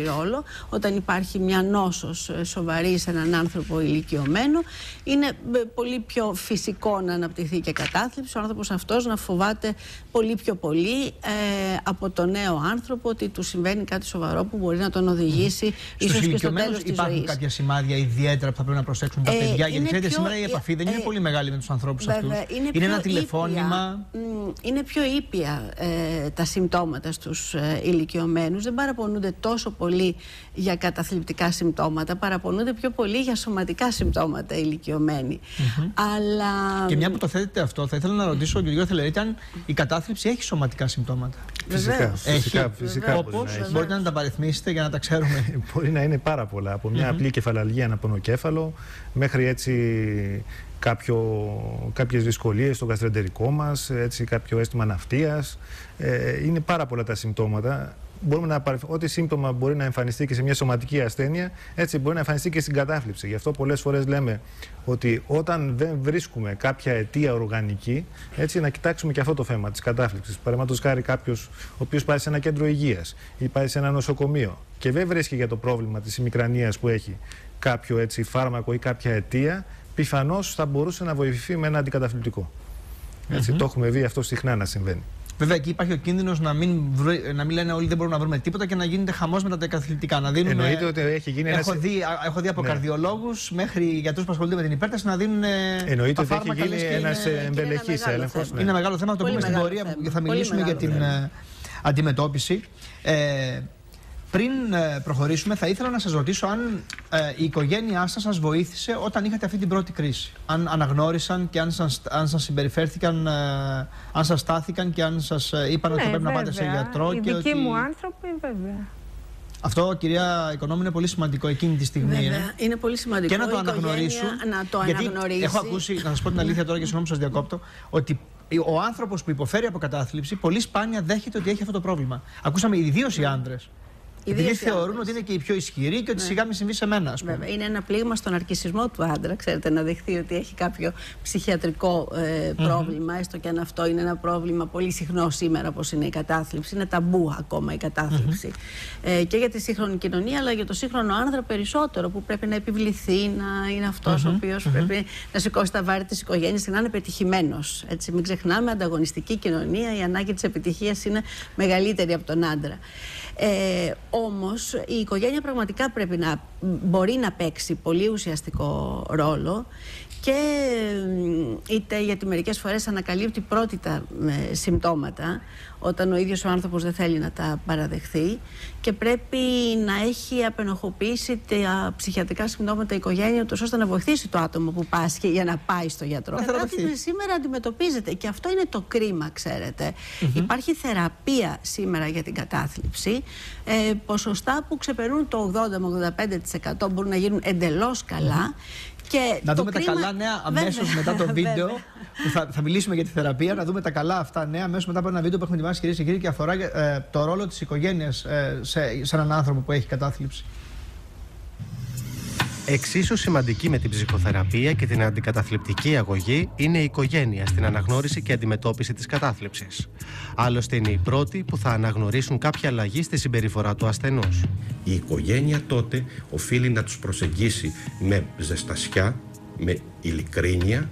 ρόλο. Όταν υπάρχει μια νόσος σοβαρή σε έναν άνθρωπο ηλικιωμένο, είναι πολύ πιο φυσικό να αναπτυχθεί και κατάθλιψη. Ο άνθρωπος αυτός να φοβάται πολύ πιο πολύ από τον νέο άνθρωπο ότι του συμβαίνει κάτι σοβαρό που μπορεί να τον οδηγήσει ίσως και στο τέλος της υπάρχουν ζωής. κάποια σημάδια ιδιαίτερα που θα πρέπει να προσέξουν τα παιδιά? Γιατί ξέρετε, σήμερα η επαφή δεν είναι πολύ μεγάλη με τους ανθρώπους αυτούς. Είναι ένα τηλεφώνημα. Είναι πιο ήπια τα συμπτώματα στους ηλικιωμένους. Δεν παραπονούνται τόσο πολύ για καταθλιπτικά συμπτώματα, παραπονούνται πιο πολύ για σωματικά συμπτώματα ηλικιωμένοι. Αλλά... Και μια που το θέτετε αυτό, θα ήθελα να ρωτήσω τον κύριο Θελερίτη αν η κατάθλιψη έχει σωματικά συμπτώματα. Φυσικά. Όπως μπορείτε να τα παριθμίσετε για να τα ξέρουμε? Μπορεί να είναι πάρα πολλά. Από μια απλή κεφαλαλγία, ένα πονοκέφαλο, μέχρι έτσι κάποιες δυσκολίες στο γαστρεντερικό μας, έτσι, κάποιο αίσθημα ναυτίας. Είναι πάρα πολλά τα συμπτώματα. Ό,τι σύμπτωμα μπορεί να εμφανιστεί και σε μια σωματική ασθένεια, έτσι μπορεί να εμφανιστεί και στην κατάθλιψη. Γι' αυτό πολλές φορές λέμε ότι όταν δεν βρίσκουμε κάποια αιτία οργανική, έτσι, να κοιτάξουμε και αυτό το θέμα της κατάθλιψης. Παραδείγματος χάρη, κάποιος ο οποίος πάει σε ένα κέντρο υγείας ή πάει σε ένα νοσοκομείο και δεν βρίσκει για το πρόβλημα της ημικρανίας που έχει κάποιο έτσι, φάρμακο ή κάποια αιτία, πιθανώς θα μπορούσε να βοηθηθεί με ένα αντικαταθλιπτικό. Έτσι, το έχουμε δει αυτό συχνά να συμβαίνει. Βέβαια, εκεί υπάρχει ο κίνδυνος να μην λένε όλοι δεν μπορούμε να βρούμε τίποτα και να γίνεται χαμός με τα αντικαταθλιπτικά. Εννοείται ότι έχει γίνει Έχω δει από καρδιολόγους μέχρι γιατρούς που ασχολούνται με την υπέρταση να δίνουν. Εννοείται ότι έχει γίνει ένας εμβελεχής έλεγχος. Είναι μεγάλο θέμα, θα το πούμε στην πορεία, θα μιλήσουμε για την αντιμετώπιση. Πριν προχωρήσουμε, θα ήθελα να σας ρωτήσω αν η οικογένειά σας βοήθησε όταν είχατε αυτή την πρώτη κρίση. Αν αναγνώρισαν και αν σας συμπεριφέρθηκαν, αν σας στάθηκαν και αν σας είπαν ότι πρέπει να πάτε σε γιατρό. Οι δικοί μου άνθρωποι, βέβαια. Αυτό, κυρία Οικονόμου, είναι πολύ σημαντικό εκείνη τη στιγμή. Βέβαια, είναι πολύ σημαντικό. Και να το αναγνωρίσουν. Γιατί έχω ακούσει, να σας πω την αλήθεια τώρα και συγγνώμη που σας διακόπτω, ότι ο άνθρωπος που υποφέρει από κατάθλιψη πολύ σπάνια δέχεται ότι έχει αυτό το πρόβλημα. Ακούσαμε ιδίως οι άντρες. Επειδή θεωρούν ότι είναι και οι πιο ισχυροί και ότι σιγά μην συμβεί σε μένα, ας πούμε. Βέβαια, είναι ένα πλήγμα στον αρκισισμό του άντρα, ξέρετε, να δεχθεί ότι έχει κάποιο ψυχιατρικό πρόβλημα, έστω και αν αυτό είναι ένα πρόβλημα πολύ συχνό σήμερα, όπως είναι η κατάθλιψη. Είναι ταμπού ακόμα η κατάθλιψη. Και για τη σύγχρονη κοινωνία, αλλά για το σύγχρονο άνδρα περισσότερο, που πρέπει να επιβληθεί, να είναι αυτός ο οποίος πρέπει να σηκώσει τα βάρη της οικογένειας και να είναι πετυχημένος. Έτσι, μην ξεχνάμε, ανταγωνιστική κοινωνία, η ανάγκη της επιτυχίας είναι μεγαλύτερη από τον άντρα. Όμως η οικογένεια πραγματικά πρέπει να μπορεί να παίξει πολύ ουσιαστικό ρόλο και είτε γιατί μερικές φορές ανακαλύπτει πρώτη τα συμπτώματα όταν ο ίδιος ο άνθρωπος δεν θέλει να τα παραδεχθεί και πρέπει να έχει απενοχοποιήσει τα ψυχιατρικά συμπτώματα η οικογένεια τους ώστε να βοηθήσει το άτομο που πάσχει για να πάει στο γιατρό. Κάτι σήμερα αντιμετωπίζεται και αυτό είναι το κρίμα, ξέρετε. Υπάρχει θεραπεία σήμερα για την κατάθλιψη, ποσοστά που ξεπερνούν το 80-85% μπορούν να γίνουν εντελώς καλά. Και να δούμε τα καλά νέα αμέσως μετά το βίντεο που θα μιλήσουμε για τη θεραπεία. Να δούμε τα καλά αυτά νέα αμέσως μετά από ένα βίντεο που έχουμε ετοιμάσει, κυρίες και κύριοι, και αφορά το ρόλο της οικογένειας σε έναν άνθρωπο που έχει κατάθλιψη. Εξίσου σημαντική με την ψυχοθεραπεία και την αντικαταθλιπτική αγωγή είναι η οικογένεια στην αναγνώριση και αντιμετώπιση της κατάθλιψης. Άλλωστε είναι οι πρώτοι που θα αναγνωρίσουν κάποια αλλαγή στη συμπεριφορά του ασθενούς. Η οικογένεια τότε οφείλει να τους προσεγγίσει με ζεστασιά, με ειλικρίνεια,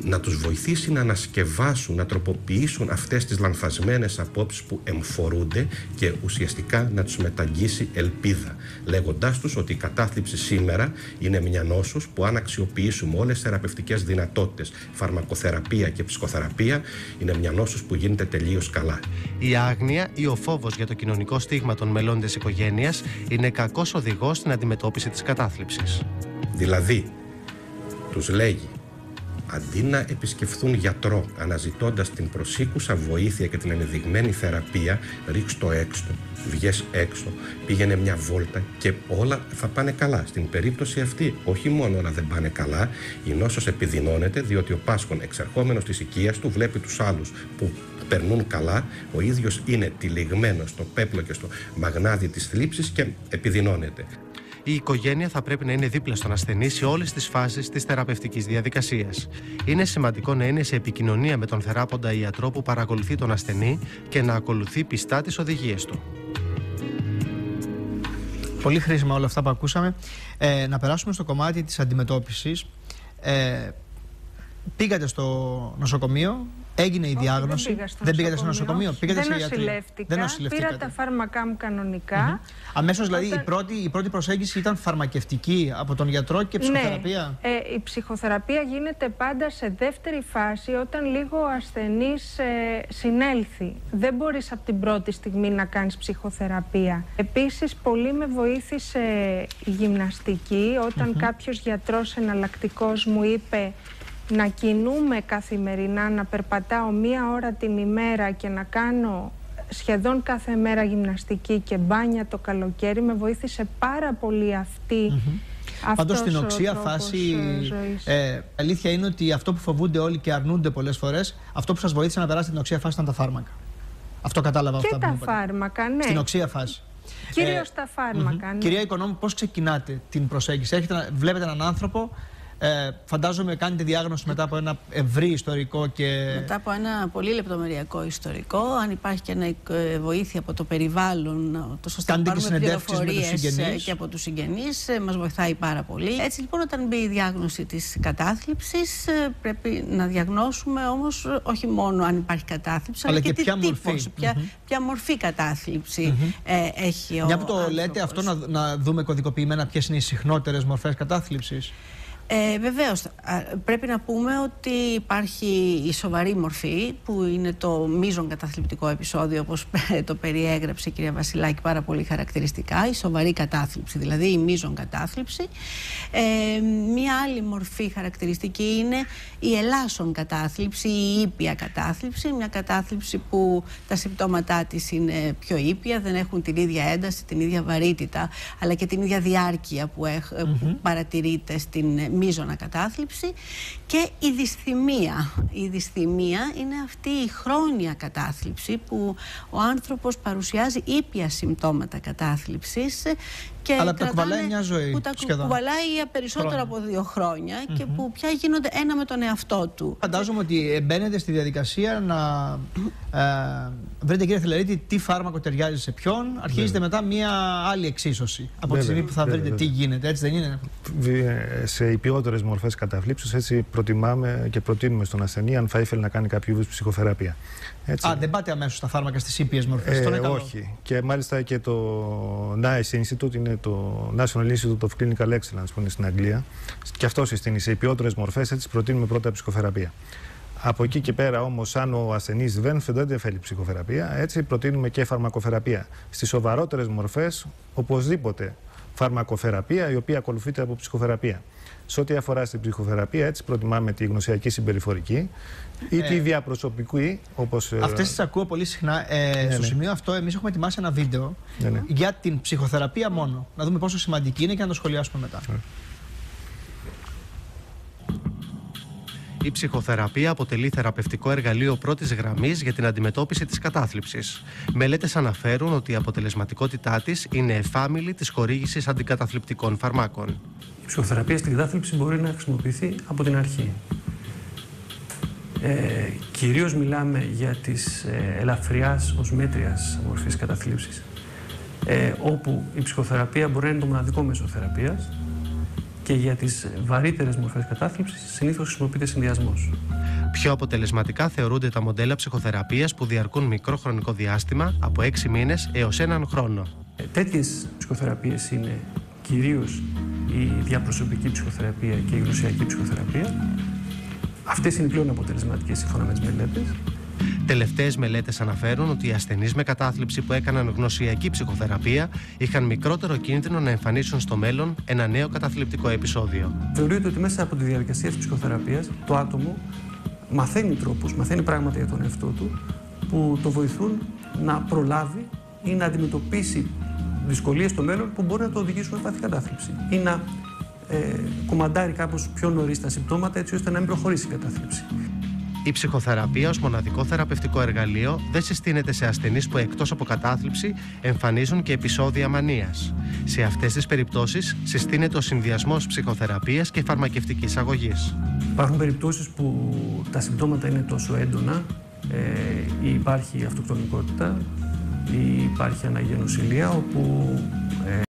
να τους βοηθήσει να ανασκευάσουν, να τροποποιήσουν αυτές τις λανθασμένες απόψεις που εμφορούνται και ουσιαστικά να τους μεταγγίσει ελπίδα, λέγοντάς τους ότι η κατάθλιψη σήμερα είναι μια νόσος που αν αξιοποιήσουμε όλες τις θεραπευτικές δυνατότητες, φαρμακοθεραπεία και ψυχοθεραπεία, είναι μια νόσος που γίνεται τελείως καλά. Η άγνοια ή ο φόβος για το κοινωνικό στίγμα των μελών της οικογένειας είναι κακός οδηγός στην αντιμετώπιση της κατάθλιψης. Δηλαδή, τους λέγει, αντί να επισκεφθούν γιατρό αναζητώντας την προσήκουσα βοήθεια και την ενδειγμένη θεραπεία, ρίξ' το έξω, βγες έξω, πήγαινε μια βόλτα και όλα θα πάνε καλά. Στην περίπτωση αυτή, όχι μόνο όλα δεν πάνε καλά, η νόσος επιδεινώνεται διότι ο πάσχων εξερχόμενος της οικίας του βλέπει τους άλλους που περνούν καλά, ο ίδιος είναι τυλιγμένος στο πέπλο και στο μαγνάδι της θλίψης και επιδεινώνεται. Η οικογένεια θα πρέπει να είναι δίπλα στον ασθενή σε όλες τις φάσεις της θεραπευτικής διαδικασίας. Είναι σημαντικό να είναι σε επικοινωνία με τον θεράποντα ιατρό που παρακολουθεί τον ασθενή και να ακολουθεί πιστά τις οδηγίες του. Πολύ χρήσιμα όλα αυτά που ακούσαμε. Να περάσουμε στο κομμάτι της αντιμετώπισης. Πήγατε στο νοσοκομείο, έγινε η διάγνωση. Δεν πήγατε στο νοσοκομείο, πήγατε σε γιατρία. Δεν νοσηλεύτηκα. Πήρα τα φάρμακά μου κανονικά. Αμέσως δηλαδή η πρώτη προσέγγιση ήταν φαρμακευτική από τον γιατρό και ψυχοθεραπεία. Ναι, η ψυχοθεραπεία γίνεται πάντα σε δεύτερη φάση όταν λίγο ο ασθενής συνέλθει. Δεν μπορείς από την πρώτη στιγμή να κάνεις ψυχοθεραπεία. Επίσης, πολύ με βοήθησε η γυμναστική όταν κάποιος γιατρός εναλλακτικός μου είπε να κινούμε καθημερινά, να περπατάω 1 ώρα την ημέρα και να κάνω σχεδόν κάθε μέρα γυμναστική και μπάνια το καλοκαίρι. Με βοήθησε πάρα πολύ Πάντως στην οξία φάση, αλήθεια είναι ότι αυτό που φοβούνται όλοι και αρνούνται πολλές φορές, αυτό που σας βοήθησε να περάσετε την οξία φάση ήταν τα φάρμακα. Αυτό κατάλαβα αυτά που μου είπατε. Και τα φάρμακα, ναι. Στην οξία φάση. Κυρίως τα φάρμακα, ναι. Κυρία Οικονόμου, πώς ξεκινάτε την προσέγγιση? Βλέπετε έναν άνθρωπο, φαντάζομαι κάνετε διάγνωση μετά από ένα ευρύ ιστορικό και... Μετά από ένα πολύ λεπτομεριακό ιστορικό, αν υπάρχει και βοήθεια από το περιβάλλον, τόσο ώστε να πάρουμε πληροφορίες και από τους συγγενείς, μας βοηθάει πάρα πολύ. Έτσι λοιπόν, όταν μπει η διάγνωση της κατάθλιψης, πρέπει να διαγνώσουμε όμως όχι μόνο αν υπάρχει κατάθλιψη, αλλά και τι τύπος, ποια μορφή κατάθλιψη έχει ο άνθρωπος. Μια που το λέτε αυτό, να δούμε κωδικοποιημένα ποιες είναι οι συχνότερες μορφές κατάθλιψης. Βεβαίως, πρέπει να πούμε ότι υπάρχει η σοβαρή μορφή που είναι το μείζον καταθλιπτικό επεισόδιο, όπως το περιέγραψε η κυρία Βασιλάκη πάρα πολύ χαρακτηριστικά, η σοβαρή κατάθλιψη, δηλαδή η μείζον κατάθλιψη. Μία άλλη μορφή χαρακτηριστική είναι η ελάσσον κατάθλιψη, η ήπια κατάθλιψη, μια κατάθλιψη που τα συμπτώματά της είναι πιο ήπια, δεν έχουν την ίδια ένταση, την ίδια βαρύτητα, αλλά και την ίδια διάρκεια που παρατηρείται στην μείζωνα κατάθλιψη. Και η δυσθυμία. Η δυσθυμία είναι αυτή η χρόνια κατάθλιψη που ο άνθρωπος παρουσιάζει ήπια συμπτώματα κατάθλιψης και αλλά τα κουβαλάει μια ζωή, που τα κουβαλάει για περισσότερο από 2 χρόνια και που πια γίνονται ένα με τον εαυτό του. Φαντάζομαι ότι μπαίνετε στη διαδικασία να βρείτε, κύριε Θηλερίτη, τι φάρμακο ταιριάζει σε ποιον. Αρχίζετε μετά μια άλλη εξίσωση από τη στιγμή που θα βρείτε τι γίνεται, έτσι δεν είναι? Σε υπιότερες μορφές καταθλίψης, έτσι προτιμάμε και προτείνουμε στον ασθενή αν θα ήθελε να κάνει κάποιο είδους ψυχοθεραπεία. Έτσι. Δεν πάτε αμέσως στα φάρμακα στις ήπιες μορφές? Όχι. Και μάλιστα και το NICE Institute είναι το National Institute of Clinical Excellence που είναι στην Αγγλία. Και αυτό συστήνει σε υπιότερες μορφές, έτσι προτείνουμε πρώτα ψυχοθεραπεία. Από εκεί και πέρα όμως, αν ο ασθενής δεν θέλει ψυχοθεραπεία, έτσι προτείνουμε και φαρμακοθεραπεία. Στις σοβαρότερες μορφές, οπωσδήποτε φαρμακοθεραπεία, η οποία ακολουθείται από ψυχοθεραπεία. Σε ό,τι αφορά στην ψυχοθεραπεία, έτσι προτιμάμε τη γνωσιακή συμπεριφορική ή τη διαπροσωπική, όπως... Αυτές τις ακούω πολύ συχνά. Στο σημείο αυτό, εμείς έχουμε ετοιμάσει ένα βίντεο για την ψυχοθεραπεία μόνο. Να δούμε πόσο σημαντική είναι και να το σχολιάσουμε μετά. Η ψυχοθεραπεία αποτελεί θεραπευτικό εργαλείο πρώτης γραμμής για την αντιμετώπιση της κατάθλιψης. Μελέτες αναφέρουν ότι η αποτελεσματικότητά της είναι εφάμιλη της χορήγησης αντικαταθλιπτικών φαρμάκων. Η ψυχοθεραπεία στην κατάθλιψη μπορεί να χρησιμοποιηθεί από την αρχή. Κυρίως μιλάμε για τις ελαφριάς ως μέτριας μορφής καταθλίψης, όπου η ψυχοθεραπεία μπορεί να είναι το μοναδικό μέσο θεραπείας, και για τις βαρύτερες μορφές κατάθλιψης συνήθως χρησιμοποιείται συνδυασμός. Πιο αποτελεσματικά θεωρούνται τα μοντέλα ψυχοθεραπείας που διαρκούν μικρό χρονικό διάστημα από 6 μήνες έως 1 χρόνο. Τέτοιες ψυχοθεραπείες είναι κυρίως η διαπροσωπική ψυχοθεραπεία και η γνωσιακή ψυχοθεραπεία. Αυτές είναι πλέον αποτελεσματικές σύμφωνα με τις μελέτες. Τελευταίες μελέτες αναφέρουν ότι οι ασθενείς με κατάθλιψη που έκαναν γνωσιακή ψυχοθεραπεία είχαν μικρότερο κίνδυνο να εμφανίσουν στο μέλλον ένα νέο καταθλιπτικό επεισόδιο. Θεωρείται ότι μέσα από τη διαδικασία της ψυχοθεραπείας το άτομο μαθαίνει τρόπους, μαθαίνει πράγματα για τον εαυτό του που το βοηθούν να προλάβει ή να αντιμετωπίσει δυσκολίες στο μέλλον που μπορεί να το οδηγήσουν σε πάθη κατάθλιψη ή να κομμαντάρει κάπως πιο νωρίς τα συμπτώματα έτσι ώστε να μην προχωρήσει η κατάθλιψη. Η ψυχοθεραπεία ως μοναδικό θεραπευτικό εργαλείο δεν συστήνεται σε ασθενείς που εκτός από κατάθλιψη εμφανίζουν και επεισόδια μανίας. Σε αυτές τις περιπτώσεις συστήνεται ο συνδυασμός ψυχοθεραπείας και φαρμακευτικής αγωγής. Υπάρχουν περιπτώσεις που τα συμπτώματα είναι τόσο έντονα, ή υπάρχει αυτοκτονικότητα ή υπάρχει αναγεννοσυλία, όπου